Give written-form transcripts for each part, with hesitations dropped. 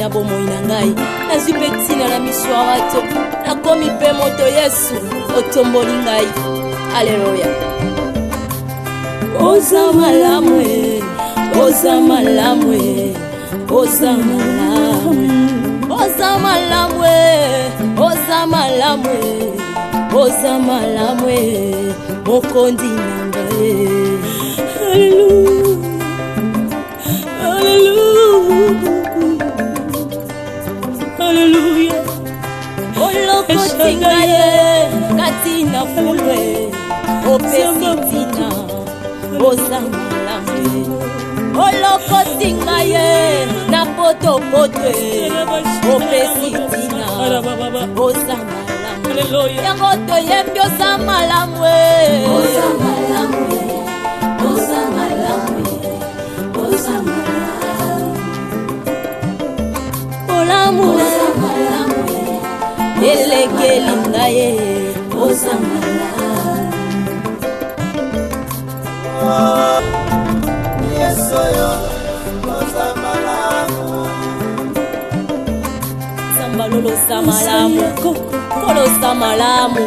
na bomoi na ngai nazwi mpe ntina na miso ya bato nakomi mpe moto Yesu otomboli ngai aleluya oza malamu oza malamu oza malamu oza malamu oza malamu oza malamu mokondi na ngai Hallelujah. Olokoti ngaye katina fulwe opesitina oza malamu olokoti ngaye na potopotwe opesitina oza malamu yango toyembi oza malamu oza malamu oza malamu oza malamu olamu elekeli ngaye oza malamu yesoyo oza malamu sambalolo sa malamu kolo sa malamu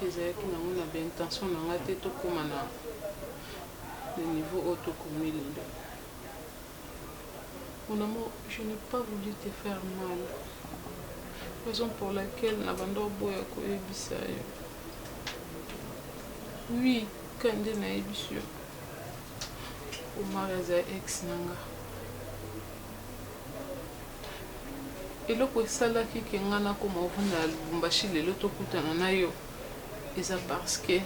ezalaki nango na baintention na nga te tokóma na le niveau oyo tokomi lelo. Mon amour, je n'ai pas voulu te faire mal. Raison pour laquelle nabando boya koyebisa yo. Oui, kande na yebisio. Omar aza ex nanga. Eloko esalaki ke nga nakoma ovanda ya Lubumbashi lelo tokutana na yo eza parce que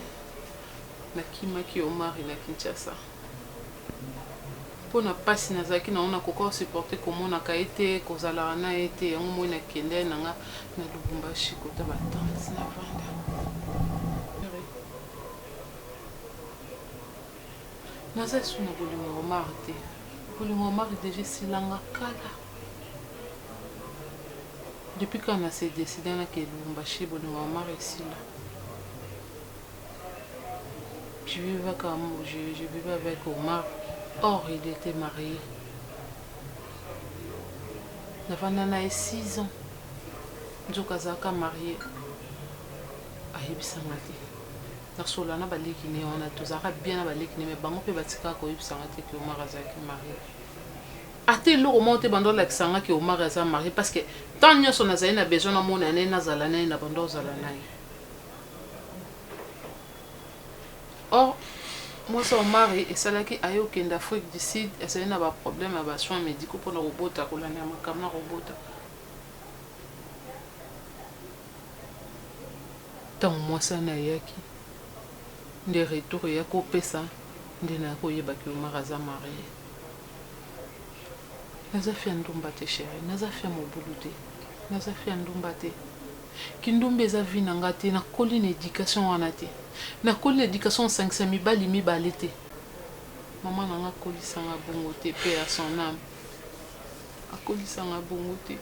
nakimaki Omar na Kinshasa. Pour na pasi nazaki na ona koko supporter komonaka ete kozalaka na ete yango moi nakende nanga na Lubumbashi kota ba 39 ans. Naza suna bolingo Omar te. Bolingo Omar déjà silanga kala. Depuis quand on a décidé que Lubumbashi bolingo Omar ici là. Je vivais avec Omar. Or, il était marié. Navana a 6 ans. Nzokazaka marié. Ayebisanga te. Nasolana balekine on a tozaka bien balekine mais bango pe batika ko yebisanga te que Omar azaki marié. Ate lo monte bando la kisanga que Omar azaki marié parce que tant nyoso nazali na besoin na mona na zalana na bando zalana. Or moi son mari et ça là qui aille au Kenya d'Afrique du Sud et ça n'a pas problème à soins médicaux pour le robot à coller na makam na robot tant moi ça na yaki de retour ya ko pesa ndina ko yeba ki Omar aza marié naza fi ndumba te chérie naza fi mobuluté naza fi ndumba te kindumbe za vi na ngate na koli na éducation wana te na koli l'éducation 500 mibali mibale te maman nanga koli sanga bongo te pe à son âme akoli sanga bongo te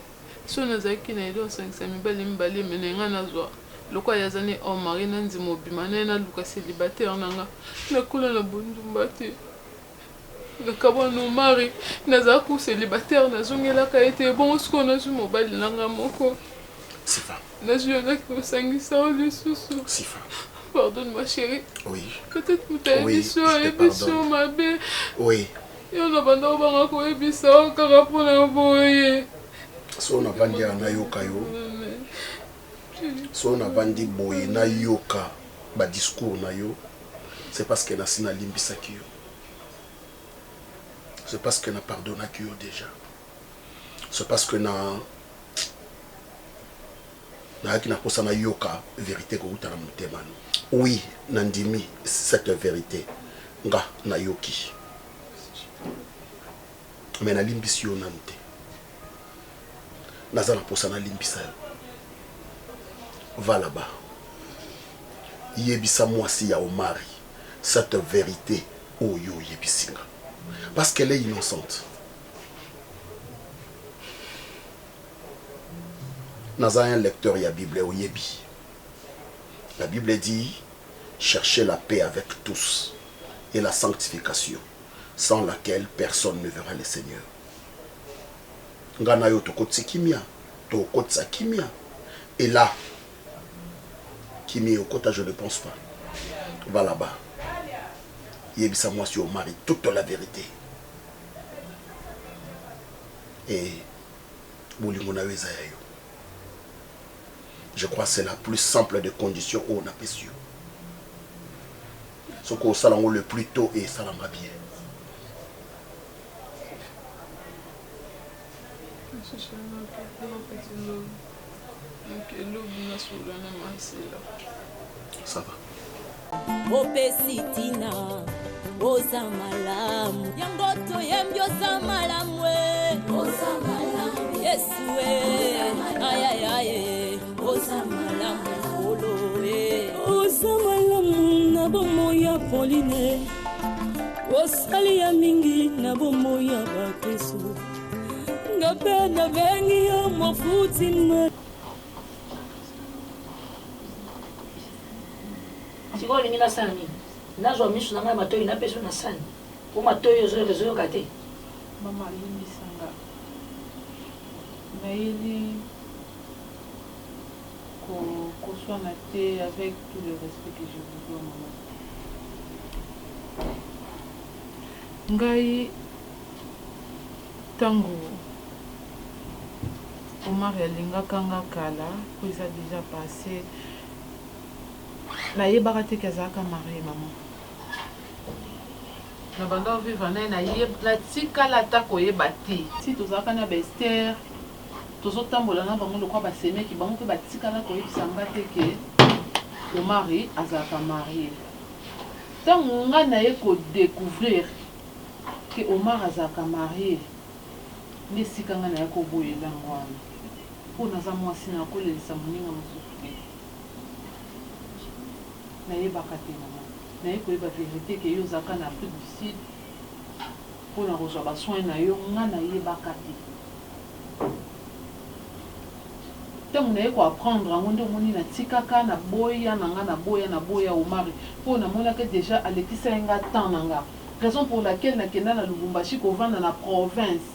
so nazaki na edo 500 mibali mibale menenga nazwa loko yazane o mari na nzimo bimana na luka célibataire nanga na kola na bondumba te na kabano mari naza ku célibataire nazongela ka ete bon ce qu'on a su mobile nanga moko Sifa. Sifa. Pardonne ma chérie. Oui. Peut-être que tu as émission, ma belle. Oui. Et on a pas de ça, car pour la boye. So on a vendu na yoka yo. So on a vendu boye na yoka ba discours na yo. C'est parce que na sina limbisaki yo. C'est parce que na pardonnaki yo déjà. C'est parce que na na kosana yoka vérité ko utana mutema. Oui, nandimi cette vérité nga na yoki. Mais na limbisi yo nante. Nazala posana limbisa yo. Va là-bas. Yebisa mwasi ya Omari cette vérité oyo yebisinga. Parce qu'elle est innocente. Naza un lecteur ya Bible au yebi. La Bible dit cherchez la paix avec tous et la sanctification. sans laquelle personne ne verra le Seigneur. Ngana yo tokotsi kimia, tokotsa kimia. Et là, kimia okota, je ne pense pas. Va là-bas. Yebisa moi sur Omar toute la vérité. Et je crois que c'est la plus simple des conditions où on a pu su. Ce qu'on salon le plus tôt et ça l'a bien. Ça va. Opesitina oza malamu yangoto yembyoza malamu oza malamu Yesu ayayaye oza malamu olo oza malamu na bomo ya Pauline osali ya mingi na bomo ya bakristo ngabe na bengi ya mofuti mwe Siko lingi na sani nazo misu na matoi na peso na sani o matoi zo kate mama lingi sanga mais qu'on soit maté avec tout le respect que je vous dois maman ngai tango Omar alingaka nga kala po eza déjà passé nayebaka te kazalaka marie maman na banda vivre naye natikala ata koyeba te si tozalaka na baester tozotambola na bango lokwa basemeki bango mpe batikala koyebisa nga te ke omari azalaka marie ntango nga naye kodécouvrir ke Omar azalaka marie nde esika nga naye koboyela yango wana mpo naza mwasi na kolelisa moninga mosusu te nayebaka te mama naye koyeba vérité ke yo ozalaka na Afrique du Sud mpona kozwa basoin na yo nga nayebaka te ntango naye koapprendre yango nde omoni natikaka naboya na nga naboya Omar mpo namonaka déjà alekisa ye nga temps na nga raison pour laquelle nakenda na Lubumbashi kovanda na province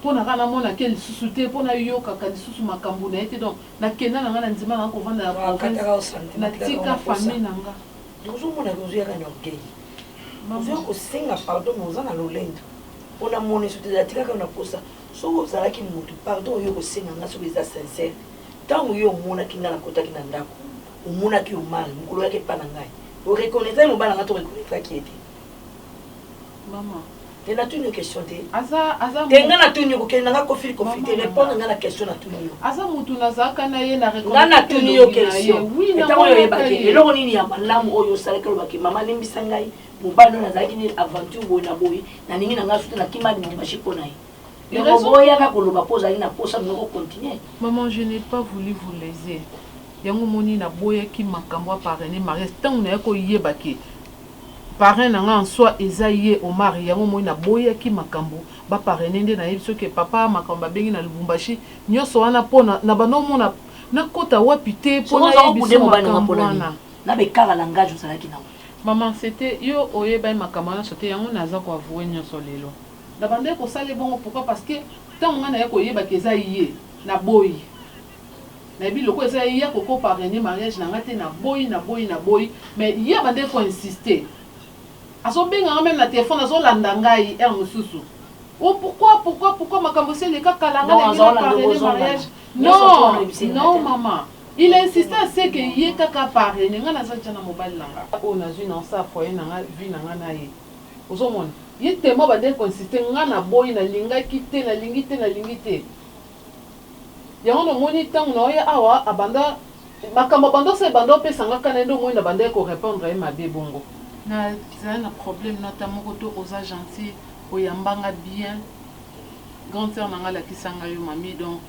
pour na kana mona ke lisusu te pour na yokaka lisusu makambo na ye te donc nakenda na nga na ndima na nga kovanda na province natika famille na nga ozomona kozuyaka na orgueil ozoya kosenga pardon mais oza na lolendo mpona moneso te atikaka na posa soki ozalaki motu pardon oyo kosenga nga soki eza sincere ntango yo omonaki nga nakotaki na ndako omonaki yo mal mokolo yaki epa na ngai oreconnaître mobala nga to reconnaîtraki ete maman te na tuni question te te nga na tuni kokende nga kofili kofite répondre nga na question na tuni yo aza mutu nazalaka na ye na nga na tuni yo question etango oyo oyebaki eloko nini ya malamu oyo osalaki olobaki mama limbisa ngai mobali oyo nazalaki nini aventure boye na boye naningi na ngai sote nakimani Lubumbashi mpo na ye oboyaka koloba mpo ozali na posa minoko continue. Maman, je n'ai pas voulu vous léser yango moni na boyaki makambo aparene mariage ntango na ye koyebaki parrain nanga en soi eza ye Omar yango moni na boyaki makambo baparene nde nayebi soki papa makambo babengi na Lubumbashi nyonso wana mpona na bando omona nakota wapi te mpona yebiso makambo wana na bekaka langage ozalaki nango. Maman, c'était yo oyeba makambo wana sote yango naza koavouer nyonso lelo na bando ekosala bongo pourquoi parce que ntango nga na ye koyebaki eza ye na boyi nayebi loko eza ye koko parrainer mariage na nga te na boyi mais ye bande ko insister azobenga même na téléphone azolanda ngai er mosusu o pourquoi makambo se le kaka langa na parrainer mariage non maman il insistait à ce que ye kaka parrainer nga naza tjana mobile langa o nazwi na sa foyer na nga vie na nga na ye ozomona ye tellement bande ko insister nga na boyi na lingaki te na lingi te yango no moni ntango na oyo awa abanda makambo bando se bando opesanga kana ndo moi na banda ko répondre ye mabe bongo na zala na problème notamment koto oza gentil oyambanga bien grande sœur nanga lakisanga yo mami donc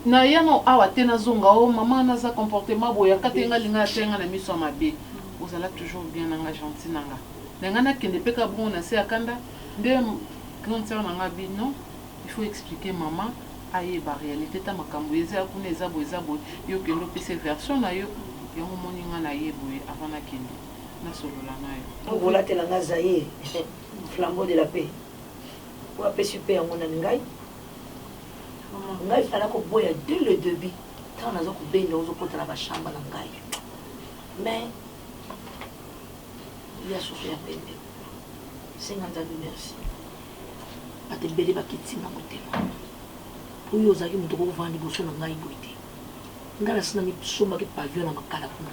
na yano awa te nazonga o mama naza comportement boya katenga linga tenga na miso mabe ozala toujours bien nanga gentil nanga nanga nakende peka bon na se akanda nde grande sœur nanga bi non il faut expliquer maman aye ba réalité ta makambo eza kuna eza bo yo kendo pese version na yo yango moninga na ye boye avant na kende nasolola nayo okolatelanga zaye flambeau de la paix po apesi mpe yango nani ngai fala koboya dès le début ntango naza kobenda ozokotela bashamba na ngai mais ya susu ya pembe senga nzambe merci bato ebele bakitinga motema oyo ozalaki moto kokovanda liboso na ngai boye te ngai nasi namisombaki pavio na makala kuna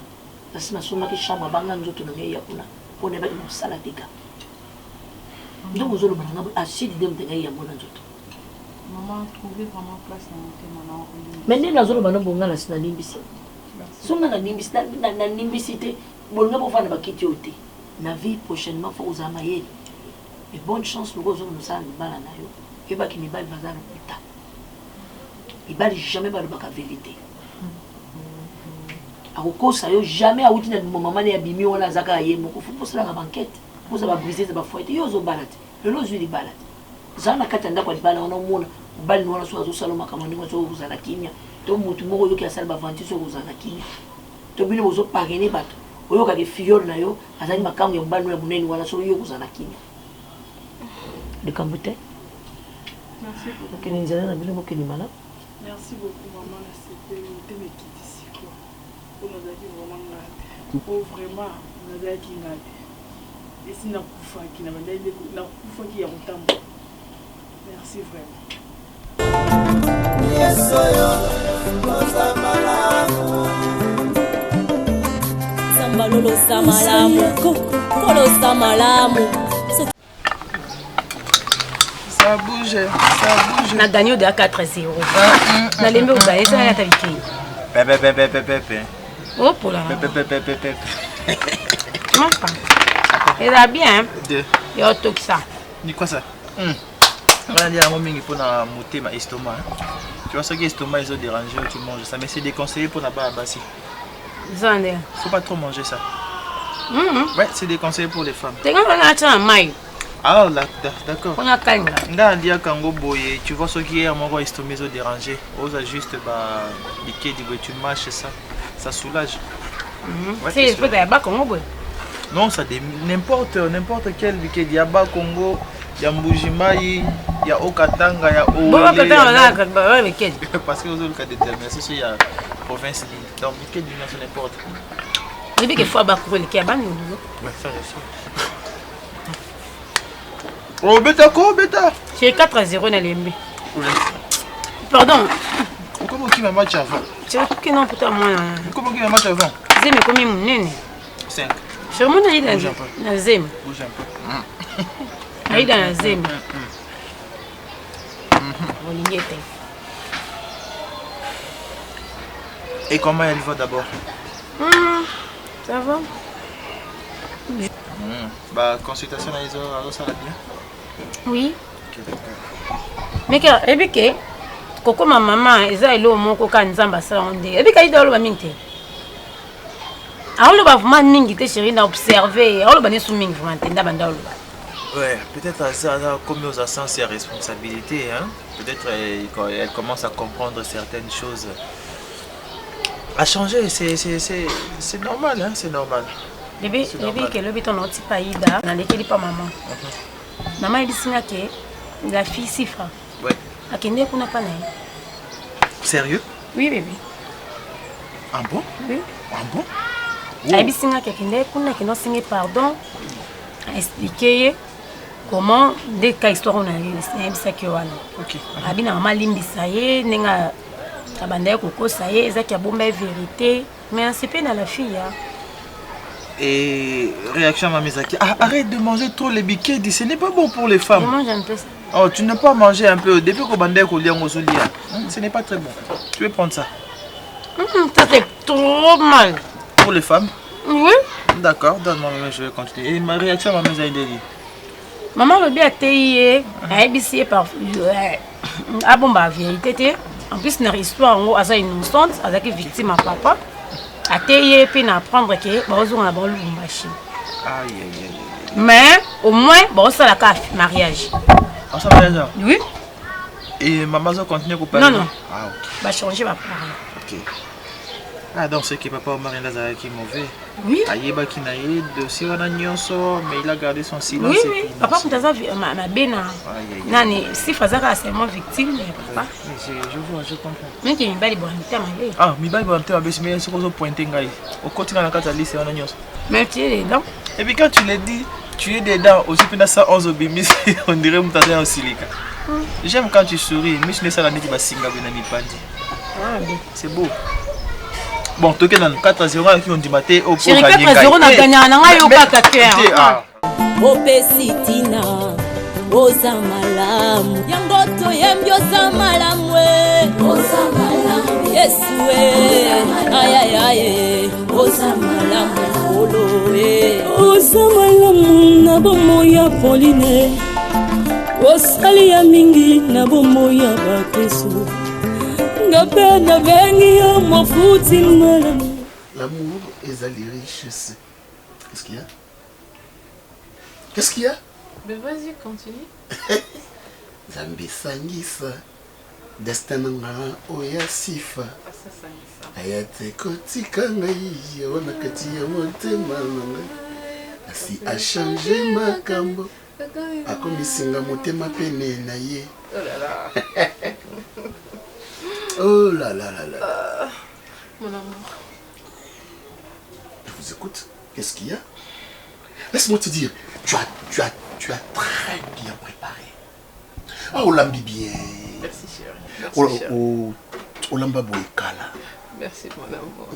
nasi nasombaki chambre abanga nzoto na ngai ya kuna mpona ebaki mosala teka ndenge ozoloba na ngai asidi de mote ngai yango na nzoto mais ndenge nazoloba na bonga nasi nanimbisi so nga nanimbisi te bolinga bovanda bakiti oyo te na vie prochainement fo kozala mayele et bonne chance loko ozonga mosala mibala na yo yebaki mibali baza lokuta mibali jamais balobaka vérité akokosa yo jamais awuti na mamane ya bimi wana azaka ye moko fo posalaka bankete poza babrise za bafoye te yo ozobala te lelo ozwi libala te zala na kati ya ndako ya libala wana omona mobali wana so azosala makambo ndenge so kozala kimia to motu moko oyoki asala bavanti so kozala kimia to bino bozoparene bato oyokaki fiole na yo azali makambo ya mobali ya monene wana so oyo kozala kimia likambo te okende nzela na bino mokende mala. Merci beaucoup maman, c'était une ici quoi. On a dit vraiment ngade. Oh vraiment, on a dit ngade. Et si na kufa qui na bandai na kufa qui ya mutambo. Merci vraiment. Sambalolo samalamu, kolo samalamu. Ça bouge. On a gagné de 4-0. On a les mecs gagner, ça a été. Pepe. Oh, pour la. Pepe. Tu manges pas? Il va bien. Deux. Il y a tout ça. Ni quoi ça? On a dit à mon mingi pour monter ma estomac. Tu vois, ce qui est estomac, ils ont dérangé, tu manges ça. Mais c'est déconseillé pour n'a-pas bassi. Faut pas trop manger ça. Ouais, c'est déconseillé pour les femmes. T'es quand on a un maille. Ah, d'accord. On a calme. Tu vois ce qui est à mon estomac, ils ont dérangé. Ose juste tu mâches ça. Ça soulage. Ouais, c'est peut être bas Congo. Non, ça n'importe quel week-end. Il y a Bas Congo, il y a Mbujimai, il y a Okatanga, il y a Olé. Parce que vous avez le cas de détermination, il y a province. Donc, week-end, c'est n'importe. Il y a des fois Bas Congo, il y a Bas Congo. Ouais, ça aussi. Oh, bêta. C'est 4-0 dans les mains. Pardon. Comment qui m'a match avant? C'est que non, putain, moi. Comment qui m'a match avant? Zem est combien mon nez? 5. Je remonte à l'île dans Zem. Bouge un peu. À l'île dans Zem. Et comment elle va d'abord? Ça va? Bah, consultation à Iso, ça va bien? Oui. Mais que Coco ma maman, ils ont l'eau mon coca nzamba salonde. Et puis quand il dort le minte. Alors le bas vraiment ningi chérie n'a observé. Alors le bas sous ming vraiment tenda banda le bas. Ouais, peut-être à ça comme aux sens ses responsabilités hein. Peut-être elle commence à comprendre certaines choses. À changer, c'est normal hein, c'est normal. Bébé que le béton n'a pas ida, n'a l'équilibre pas maman. Maman elle dit que la fille Sifra. Ouais. A Kende kuna pas naï. Sérieux? Oui bébé. Ah bon? Oui. Ah bon? Elle dit que Kende kuna qui n'a signé pardon. Expliquer comment des cas histoire on a eu c'est que wana. OK. Abi na maman limbisa ye nenga abanda ko ça y est ezaki bomba vérité mais c'est pas dans la fille hein. Et réaction à ma Mizaki. Ah, arrête de manger trop les biquets, ce n'est pas bon pour les femmes. Je mange un peu ça. Oh, tu ne peux pas manger un peu. Depuis qu'on bandait au lien, ce n'est pas très bon. Tu veux prendre ça? Ça fait trop mal. Pour les femmes? Oui. D'accord, donne-moi, je vais continuer. Et ma réaction à ma Mizaki. Maman le bien été, elle est par ah bon bah vérité. En plus dans l'histoire, on a une innocente, avec victime à papa. A teye puis apprendre que bonjour na bon lumbashi. Aïe. Mais au moins bon ça la café mariage. Ah ça mariage? Oui. Et maman va continuer à parler? Non. Ah OK. Va changer va parler. OK. Ah, donc c'est que papa Omar est là qui est mauvais. Oui. Ayeba qui n'a eu dossier on a nyonso, mais il a gardé son silence. Oui, oui. Papa Moutaza ma bena. Nani, si Fazara c'est mon victime, mais papa. Je vois, je comprends. Mais qui m'bali bon terme. Ah, m'bali bon terme, mais c'est quoi pointer ngai. Au continent la carte lycée on a nyonso. Mais tu es dedans. Et puis quand tu l'as dit, tu es dedans aussi pendant 111 obimis, on dirait Moutaza en silica. J'aime quand tu souris, mais je ne sais pas si tu vas singa benani pandi. Ah, bien. C'est beau. Bon, tu es dans 4-0 qui ont dit maté au Chérie, 4-0 na gagné na yo kaka cœur. Opesitina oza malamu yango toyembi oza malamu oza malamu Yesu ayayaye oza malamu olo oza malamu na bomo ya Pauline osali ya mingi na bomo ya bakristo ngabe na bengi yo mofuti malamu. L'amour est allé richesse. Qu'est-ce qu'il y a? Qu'est-ce qu'il y a? Mais vas-y, continue. Zambi sangisa. Destin nanga oya sifa. Ayate kotika ngai wana kati ya motema nanga. Asi a changé makambo. Akomisinga motema pene na ye. Oh là là. Oh là là là là. Mon amour. Je vous écoute. Qu'est-ce qu'il y a? Laisse-moi te dire, tu as très bien préparé. Ah, on l'ambi bien. Merci chérie. On l'amba boekala. Merci mon amour.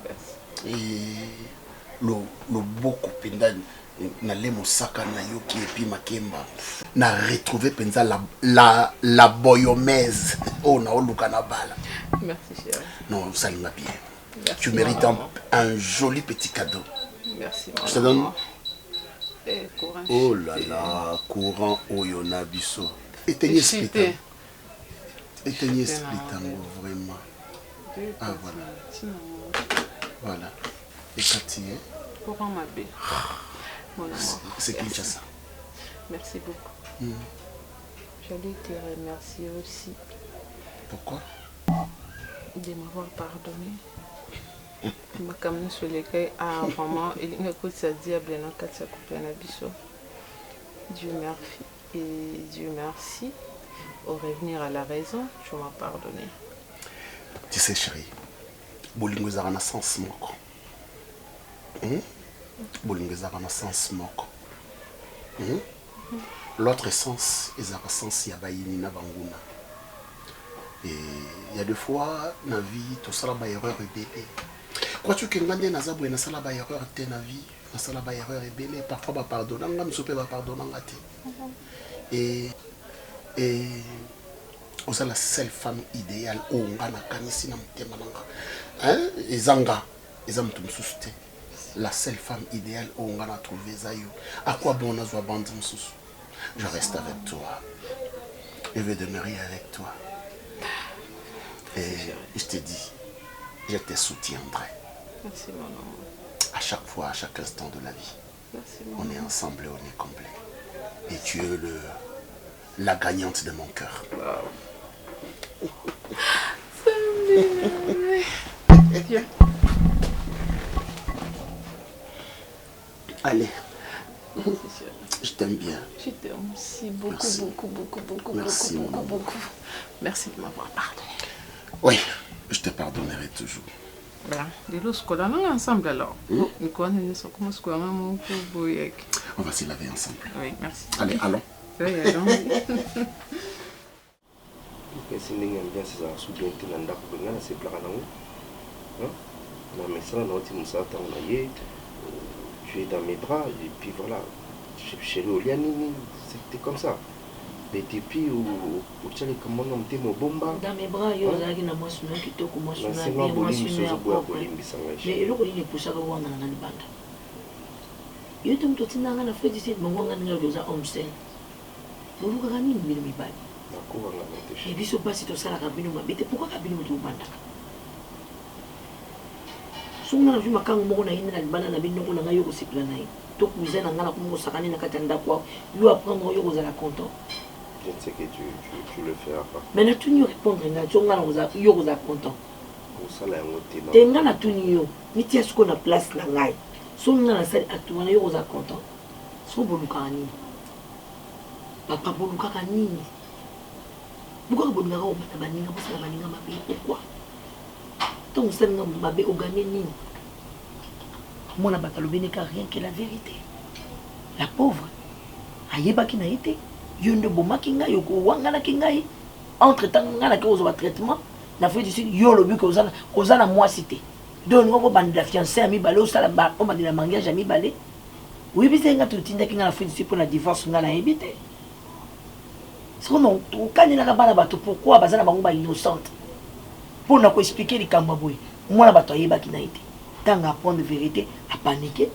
Merci. Et le boko pendant na lemo saka na yoki et puis makemba na retrouvé penza la boyomèse. Oh na oluka na bala. Merci chérie. Non, ça m'a bien. Merci, tu mérites un joli petit cadeau. Merci. Je te donne. Courant. Oh là là, courant Oyona Bisso. Éteignez Splitango. Éteignez Splitango, vraiment. Ah voilà. Voilà. Et Cathy. Courant ma belle. Mon amour. C'est Kinshasa. Merci beaucoup. J'allais te remercier aussi. Pourquoi? De m'avoir pardonné. Ma camine sur les quais à vraiment il y a que ça diable dans quatre ça coupe un abisso. Dieu merci et Dieu merci. Au revenir à la raison, tu m'as pardonné. Tu sais chérie, bolingo za na sens moko. Bolingo za na sens moko. L'autre sens est un sens ya bayini na banguna. Et il y a des fois dans la vie tout ça la erreur est bébé. Crois-tu que ngande na zabwe na sala ba erreur te na vie, na sala ba erreur est bébé, parfois ba pardonner ngam sope ba pardonner ngate. Et osa la seule femme idéale o ngana kanisi na mutema nanga. Hein? Ezanga, ezam tumsuste. La seule femme idéale o ngana trouver zayo. À quoi bon na zo bande msusu? Je reste avec toi. Je vais demeurer avec toi. Et je te dis, je te soutiendrai. Merci mon amour. À chaque fois, à chaque instant de la vie. Merci, on est ensemble et on est complet. Et tu es la gagnante de mon cœur. Wow. Allez. Je t'aime bien. Je t'aime aussi beaucoup, merci. beaucoup. Merci, beaucoup. Merci de m'avoir pardonné. Oui, je te pardonnerai toujours. Voilà. On va ensemble alors. On va se laver ensemble. Oui, merci. Allez, allons. Allons. Tu es dans mes bras et puis voilà. Chérie Olianini, c'était comme ça. Mais depuis où tu as comment on t'aime au bomba. Dans mes bras, il y a qui n'a pas su qui te commence à bien moi sur mes propres. Mais le rôle il est pour ça que on a dans la bande. Il est tout petit dans la fête ici, mais on a dans le homme seul. Nous vous gagnons une mille balles. Et puis ce pas si tu sais la cabine mais pourquoi cabine tu bande? Sungna vu makang mo na ina bana na binno na ngayo ko sipla na to kuiza na ngala ko sakani na katanda kwa lui apprendre yo za la content. Je sais que tu le feras pas. Mais là tu nous répondre na to ngala yo za content. osala yango te te nga na tuni yo mitia siko na place na ngai so nga na sali atuna yo oza content so bolukaka nini papa bolukaka nini bukaka bolingaka obata baninga bosala baninga mabe pourquoi ntango osalinga mabe oganye nini mwana bato alobeneka rien que la vérité la pauvre ayebaki na ye te yo nde bomaki ngai okowanganaki ngai entre temps ngai nake ozwa traitement na fo du sud yo olobi ke oza na mwasi te donc olingo kobandela fiancé ya mibale osala obandela mariage ya mibale oyebi te nga totindaki ngai na fo du sud mpo na divorce ngai nayebi te sikono okanelaka bana bato pourkui baza na bango bainnocente mpo na koexplike likambo ya boye mwana bato ayebaki na ye te ntango apprendre vérité apanike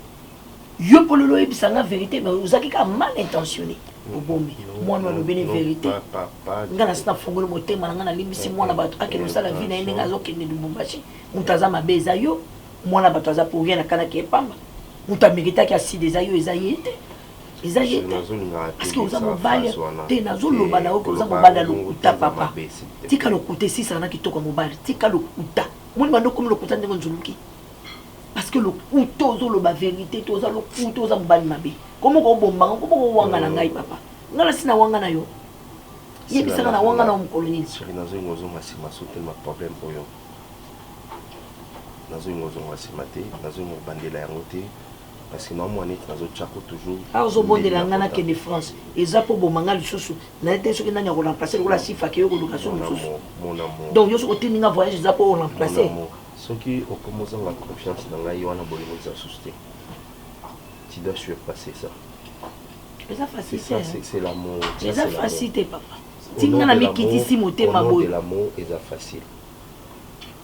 yo mpo lelo oyebisa nga vérité mais ozalaki kaka mal intentionné obombi mwana alobeni vérité nga nasi nafongoli motema na nga nalimbisi mwana bato akende osala vi na ye ndenge azokende lubumbashi moto aza mabe eza yo mwana bato aza pour rien akanaki epamba moto ameritaki aside eza yo eza ye te eza ye te parceke oza mobali te nazoloba na oke oza mobali ya lokuta papa tika lokuta esisaka na kitoko ya mobali tika lokuta moni bando komi lokuta ndenge nzuluki parce que lokuta ozoloba vérité te oza lokuta oza mobali mabe komo kobombanga komo kowanga na ngai papa nga nasi na wanga na yo yebisaka na wanga na mokolo nini soki nazoyinga ozonga nsima so telema problème oyo nazoyinga ozonga nsima te nazoyinga kobandela yango te parce que naomwa neti nazotyako toujours ozobondela nga nakende France eza mpo bomanga lisusu naye te soki nani akoremplace lokola sifake yo koluka so mosusu donc yo soki otindinga voyage eza mpo oremplace soki okoma ozanga confiance na ngai wana bolingo eza susu te tu dois surpasser ça. C'est facile. C'est l'amour. C'est facile, papa. Tinga na mikitisi motema boy. Au nom de l'amour, c'est facile.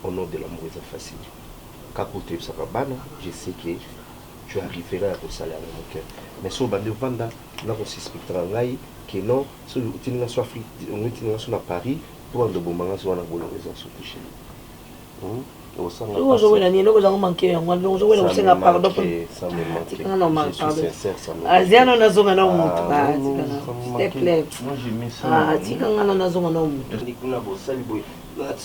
Au nom de l'amour, c'est facile. Quand tu es sabana, je sais que tu arriveras à ça dans mon cœur. Mais si on va vendre, là on s'expliquera ngai que non, si tu n'es pas Afrique, on est sur Paris, pour un de bon moment sur la boule les gens sont touchés. ozowela nini eloko ezango manke yango ozowela kosenga pardon tikanga na pardon aziano nazonga na motu tikanga na nazonga na motu kuna bosali boye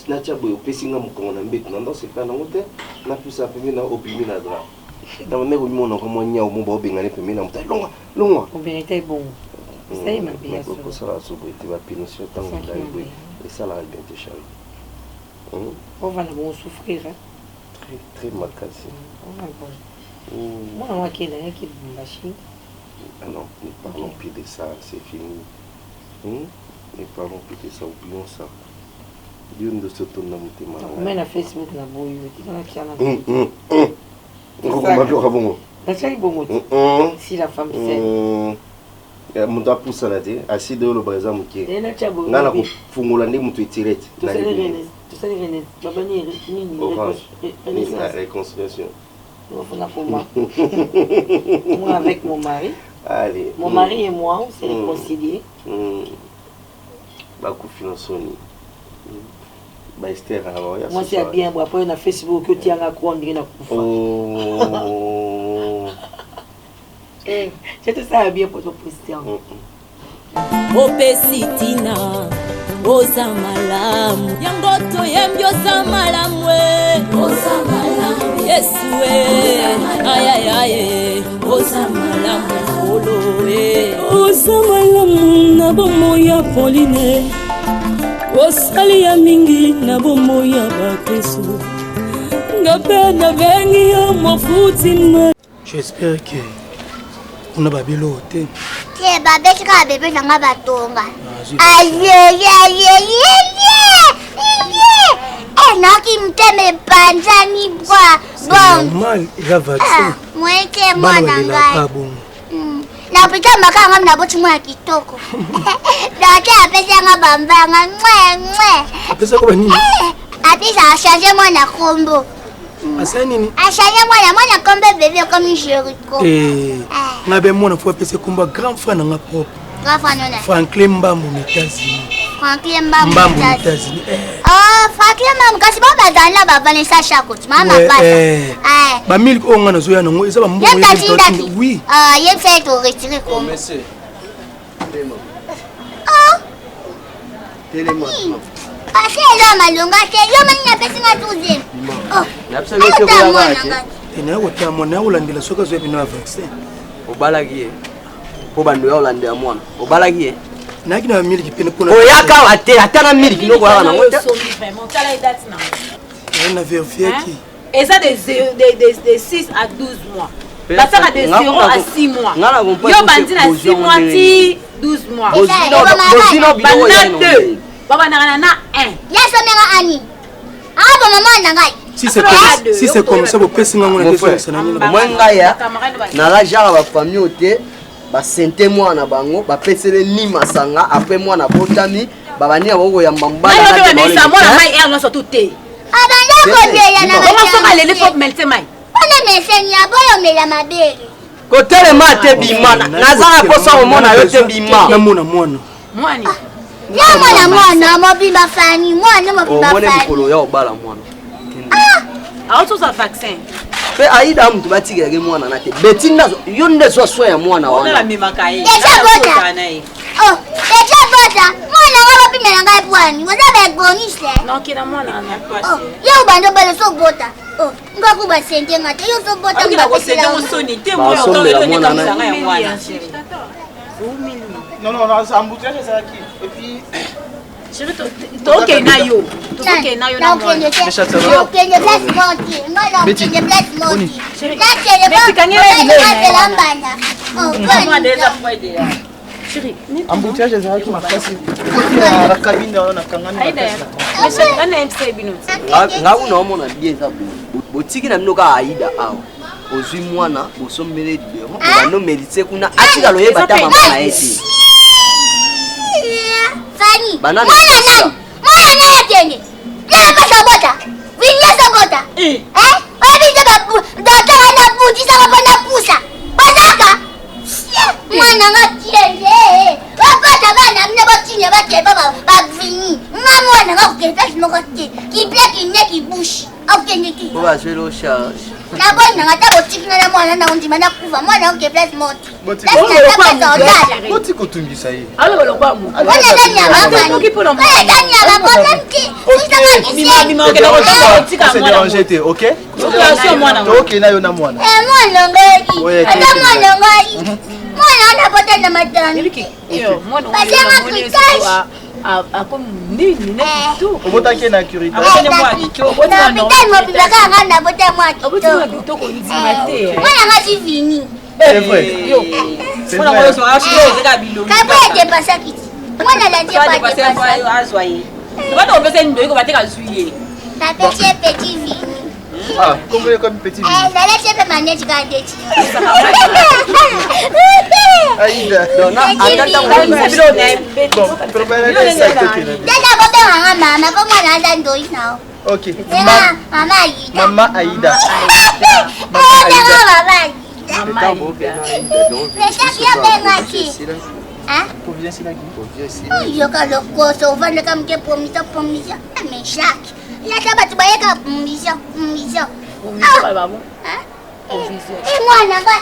natia boye opesinga mokongo na mbetu na ndo sepa nango te napesa pembe na opimi na dra ntango ndenge omimona ko mwa nyao mo baobengane pembe na motu longwa vérité bongo osali mabe ya kosala so boye te bapénition ntango ndai boye esalaka bien te chari. On va le souffrir. Très macassé. Moi, moi qui est là, qui est machine. Ah non, ne parlons plus de ça, c'est fini. Ne parlons plus de ça, oublions ça. Dieu nous se tourne dans mon témoin. On met la Facebook là, bon, il y a si la femme sait. Mutu apusa na te aside oyo loba eza moke nga na kofungola nde moto etirete réconciliation moi avec mon mari. Allez. Mon mari et moi on s'est réconciliés. bakufi na soni baestera moi c'est bien après on a Facebook que tianga kwa ndenge na kufa. Je te sais bien pour ton position. Opesitina oza malamu yango toyembi oza malamu oza malamu Yesu ayayaye oza malamu olo oza malamu na bomo ya Pauline osali ya mingi na bomo ya bakristo ngabe na bengi yo mofuti. J'espère que on a babilo te ke babe tika bebe nanga batonga naki mteme panzani bwa bon normal ila vaccin mweke mwana ngai na pita makanga na boti mwa kitoko data apesa nga bambanga apesa ko banini apesa changer mwana kombo asa nini changer mwana kombo bébé comme Jericho ngabe mwana fo apesa komba grand frère nga propre grand frère nona Franklin Mbambo États-Unis Franklin Mbambo États-Unis Franklin Mbambo kasi baba dans la Vanessa Chakot mama papa ba mille ko ngana zo ya nango eza ba mbongo ya oui yem fait to retirer comme monsieur télémo Parce que là, malonga, c'est yo mani na pesi nga 12e. Oh. Ina wata mwana ulandela soka zo bino vaccin. Obalagi. Obando ya olande ya mwana. Obalagi. Naki na miliki pene pona. Oyaka ate atana miliki no kwa na ngota. Vraiment, ça là date na. On a vérifié qui. Et ça de 6 à 12 mois. La faire de 0 à 6 mois. Yo bandi na 6 mois ti 12 mois. Bozino bidon ya no. Baba na 1. Ya somera ani. Ah bon maman na ngai. Si c'est comme ça, vous pouvez moi na la jara ba famille ote ba sente moi na bango ba pesele ni masanga après moi na botami ba bani aboko ya mbamba na mais ça moi na mai er no so tout té abanda ko ya na comment ça va les faut melter mai ona mesenya boyo mela mabere ko tele mate bima na za ko sa o mona yo te bima na mona mwana mwani ya mwana mobimba fani mwana mobimba fani mwana bikolo ya obala mwana ah tout ça vaccin pe aida mtu batigela ke mwana nate betinda yo ndezo so ya mwana wana ona mimaka ye deja bota mwana ngaba pimela ngai pwani waza ba bonise non kina mwana na kwasi yo bando bale so bota ngaku ba sente ngate yo so bota ngaba sente mo soni te mo yo to le ni kama sanga ya mwana non ça embouteillage ça qui et puis toke na yo na mwana embouteillage ça qui makasi la cabine on a kangana ngaku na omona bien ça botiki na mnoka aida awo ozwi mwana bosomele libero bano meditse kuna atika loye bata mama na eti Fanny, mwana na yatenge. Ya pasa bota. Vinya sabota. Abi dota ana budisa ngapana pusa. Bazaka. Mwana ngatiende. Bapata bana mne botinye bate baba bavini. Mwana ngakuketa sinokote. Kipleki neki bush. Akende ki. Oba zelo charge. Na bona ngata botikina na mwana na undima na kuva. Mwana ngakeplas moti. Boti kotungisa hii. Alo lo kwa mu. Ona ndani ya baba. Ukipona mu. Ndani ya baba mti. Mima ngela otika C'est dérangé te, OK? OK na yo na mwana. Mwana ngai. Ada mwana ngai. Mwana anapata na matani. Yo, mwana unyo. Ako nini na kitu. Obotaki na curité. Abone mwa kitu. Na bitani mobibaka ngana bota mwa kitu. Obotuna bitoko nzima te. Mwana ngati vini. C'est vrai. Yo. Mwana ngolo so ashiko zeka bilo. Kabe de pasa kiti. Mwana la je pas de pasa. Azwaye. Bana opesa ndo iko bateka zuiye. Na petit vini. Ah, comme petit vini. Na la chepe manage gadeti. Aïda. Non, atata bon, pero para Dada bobe nga mama ko mwana anda ndoi nao. OK. Mama Aïda. Mama Aïda. Mama Aïda. Pesa kia benga ki. Hein? Pour bien c'est là qui. Yo ka lokoso uvande kamke pomisa. Mais chaque. La taba tubayeka pomisa. Pomisa baba. Hein? Mwana nga.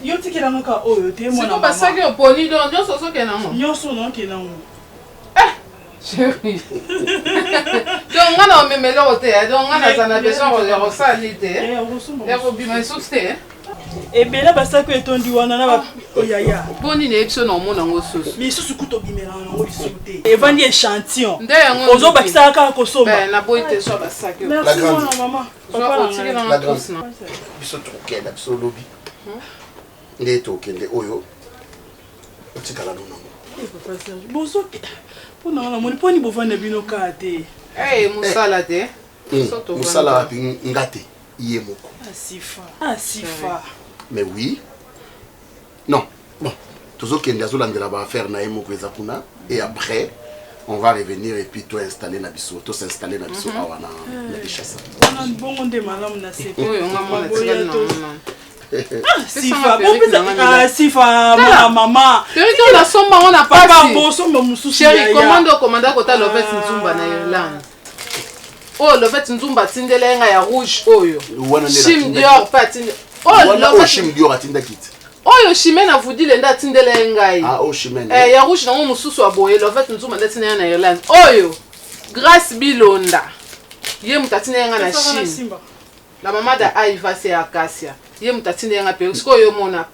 Yo tikela ngaka oyo te mwana mama. Siko basaki oponi don nyonso soke nango. Nyonso noke nango. Chérie. Donc ngana omemelo te, donc ngana sana besoin de rosali te. Ya ko bima suste. Ebela basako etondi wana na ba oyaya. Boni ne episode na mona ngo susu. Mais susu kuto bimela ngo bisute. Evandi échantillon. Nde yango. Ozo bakisa ka ko somba. Ben na boy te so basaki. Merci mon maman. Papa la grande. Biso tokenda biso lobi. Nde tokende oyo. Otikala nona. Papa Serge. Bozo. Pona na moni poni bovanda bino ka te. Musala te. Musala ngate yemoko. Asifa. Mais oui. Non. Bon. Toujours qu'il y a des affaires na yemoko ezakuna et après on va revenir et puis tout installer na biso, tout s'installer na biso awana na bichassa. On a bon de malam na c'est. Oui, on a tiré Sifa, Sifa, maman. Chérie, la somba on a pas. Bon, somba mususu. Chérie, commande kota l'office nzumba na Irlande. Oh, le fait nzumba tindele nga ya rouge oyo. Chim Dior patinde. Oh, le Chim Dior atinda kit. Oyo Chimène a vous dit le nda tindele ngai. Ah, oh Chimène. Ya rouge nango mususu aboye, le fait nzumba nda na Irlande. Oyo. Grâce Bilonda. Ye mutatina nga na Chine. La maman da Aiva c'est Acacia. Ye mutatina nga pe. Sko yo mona.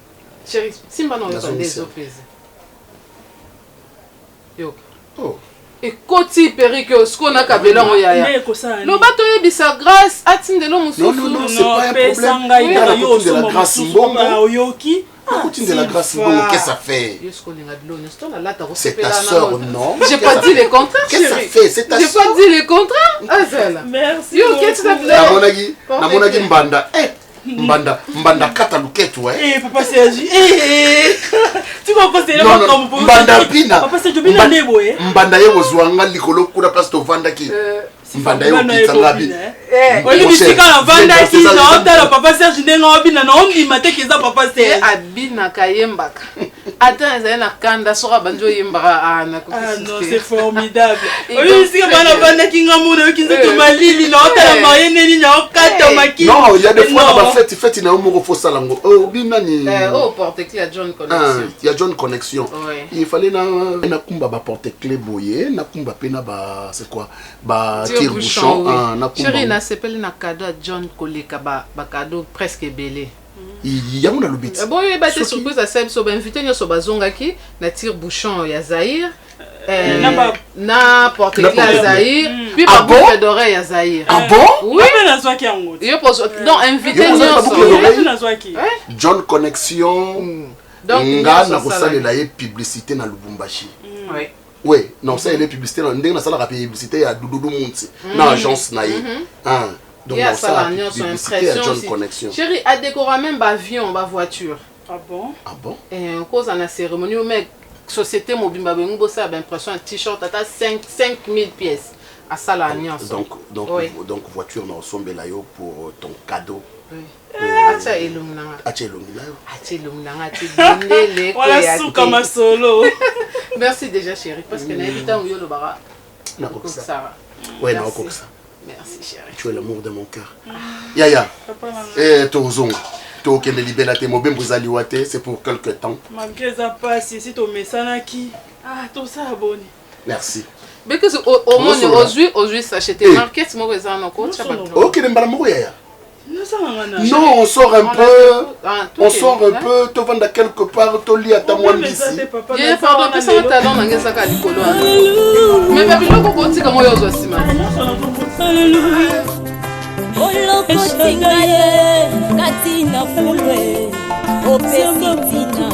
Chérie, Simba non yo des opese. Yo. Oh. Et koti perike osko na kabela ngoya. Lo bato yebisa grâce atindelo mususu. Non, c'est pas un problème. Yo de la grâce mbongo. Oyoki. De la grâce mbongo, qu'est-ce que ça fait? C'est ta soeur, non? J'ai pas dit le contraire, chérie. Qu'est-ce que ça fait? C'est ta soeur. J'ai pas dit le contraire. Azela. Merci. Yo, qu'est-ce que ça fait? Namonagi mbanda. Mbanda kata luketu papa Sergi. Tu vas passer là comme mbanda pina. Papa Sergi bina nebo mbanda yebo zwanga likolo kuna place to vanda ki. Mbanda yebo kitanga bi. Oli bisika na vanda ki na otala papa Sergi ndenga bina na ombi mate keza papa Sergi. Abina kayembaka. Attends, ça na kanda sora banjo yembaka ana ko. Ah non, c'est formidable. Oli bisika bana vanda ki ngamuna kinzo to malili na otala mayene ni na okata maki. Non, il y a des fois dans la fête il y a un mot faut ça lango. Oh, porte-clé à John Connection. Il y a John Connection. Il fallait na kumba ba porte-clé boyer, na kumba pena ba c'est quoi? Ba tire-bouchon na kumba. Chérie, na s'appelle na cadeau à John Koleka ba cadeau presque belé. Il y a mon alubit. Bon, il va être surprise à celle so ba invité nyo so bazonga ki na tire-bouchon ya Zahir. Na porte-clé à Zahir, puis ba boucle d'oreille à Zahir. Ah bon? Oui. Donc invité John Connection. Donc nga na kosalela ye publicité na Lubumbashi. Oui. Oui, non ça elle est publicité na ndenge na sala publicité ya Doudou Mounti na agence na ye. Donc ça publicité à John Connection. Chérie, a décoré même ba avion, ba voiture. Ah bon? Ah bon? Et en cause en a cérémonie au mec société mobimba bengo bossa ba impression un t-shirt à 5000 pièces à ça l'alliance. Donc voiture na osombe la yo pour ton cadeau. Oui. Acha elungna. Acha elungna. Acha elungna ati voilà souka ma solo. Merci déjà chérie parce que na évitant yo le bara. Na koksa. Ça. Ouais, na koksa. Merci chérie. Tu es l'amour de mon cœur. Yaya. Tozonga. Toke de libératé mobembo zaliwate, c'est pour quelque temps. Malgré ça passe ici to mesanaki. Ah, tout ça abonné. Merci. Mais que au moins aujourd'hui s'acheter market mo weza na ko tshaba. OK, mbala mo yaya. Non, on sort un peu, tu vas dans quelque part, tu lis à ta moine d'ici. Pardon, tu sais, talent dans les sacs à l'icolo. Mais baby, le coco, tu comme moi, je suis mal. Katina fulwe, opesitina,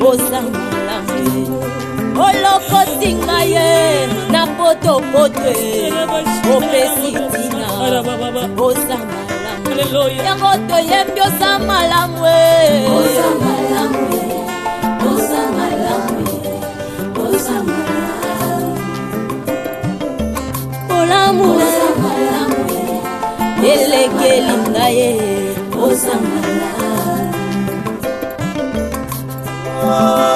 osamalame. Oloko tingaye, na poto potwe, opesitina, osamalame. Yango to yembyo samalamwe, osamalame, osamalame, osamalame. Olamu, osamalame, elekelingaye, osamalame.